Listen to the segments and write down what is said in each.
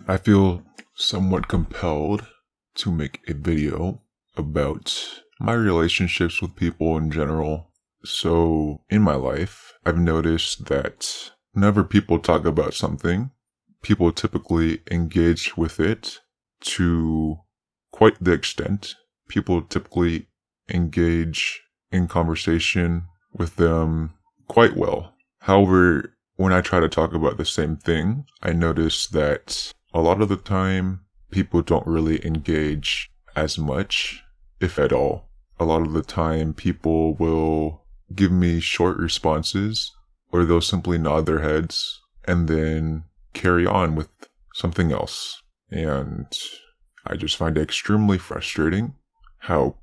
I feel somewhat compelled to make a video about my relationships with people in general. So in my life, I've noticed that whenever people talk about something, people typically engage with it to quite the extent. People typically engage in conversation with them quite well. However, when I try to talk about the same thing, I notice that a lot of the time, people don't really engage as much, if at all. A lot of the time, people will give me short responses, or they'll simply nod their heads and then carry on with something else. And I just find it extremely frustrating how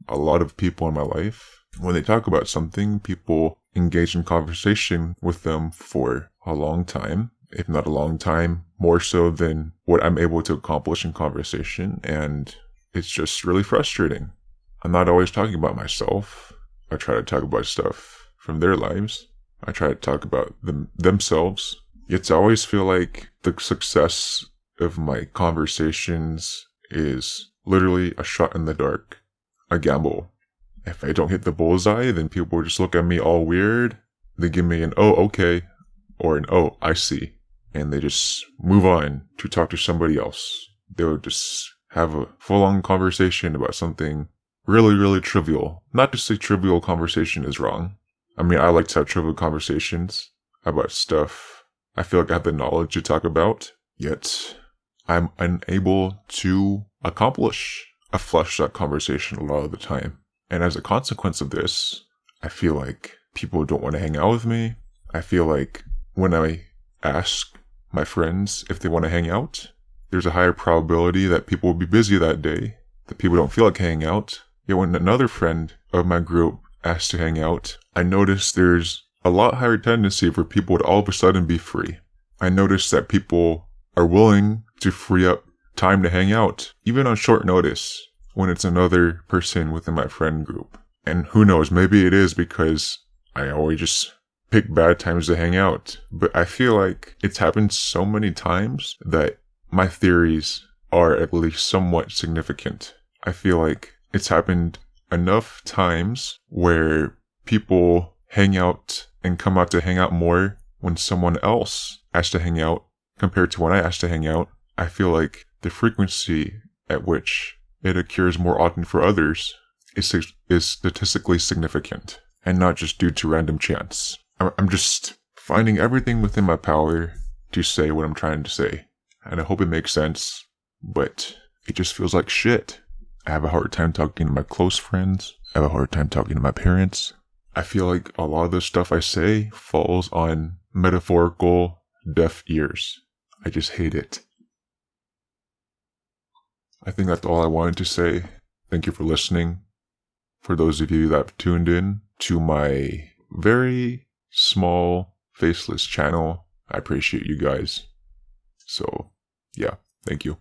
a lot of people in my life, when they talk about something, people engage in conversation with them for a long time, if not a long time, more so than what I'm able to accomplish in conversation. And it's just really frustrating. I'm not always talking about myself. I try to talk about stuff from their lives. I try to talk about themselves. Yet I always feel like the success of my conversations is literally a shot in the dark, a gamble. If I don't hit the bullseye, then people just look at me all weird. They give me an, "Oh, okay," or an, "Oh, I see." And they just move on to talk to somebody else. They'll just have a full-on conversation about something really, really trivial. Not to say trivial conversation is wrong. I mean, I like to have trivial conversations about stuff I feel like I have the knowledge to talk about, yet I'm unable to accomplish a fleshed out conversation a lot of the time. And as a consequence of this, I feel like people don't want to hang out with me. I feel like when I ask my friends if they want to hang out, there's a higher probability that people will be busy that day, that people don't feel like hanging out. Yet when another friend of my group asks to hang out, I notice there's a lot higher tendency for people to all of a sudden be free. I notice that people are willing to free up time to hang out, even on short notice, when it's another person within my friend group. And who knows, maybe it is because I always just pick bad times to hang out. But I feel like it's happened so many times that my theories are at least somewhat significant. I feel like it's happened enough times where people hang out and come out to hang out more when someone else asks to hang out compared to when I ask to hang out. I feel like the frequency at which it occurs more often for others is statistically significant and not just due to random chance. I'm just finding everything within my power to say what I'm trying to say. And I hope it makes sense, but it just feels like shit. I have a hard time talking to my close friends. I have a hard time talking to my parents. I feel like a lot of the stuff I say falls on metaphorical deaf ears. I just hate it. I think that's all I wanted to say. Thank you for listening. For those of you that have tuned in to my very small, faceless channel, I appreciate you guys. So, yeah, thank you.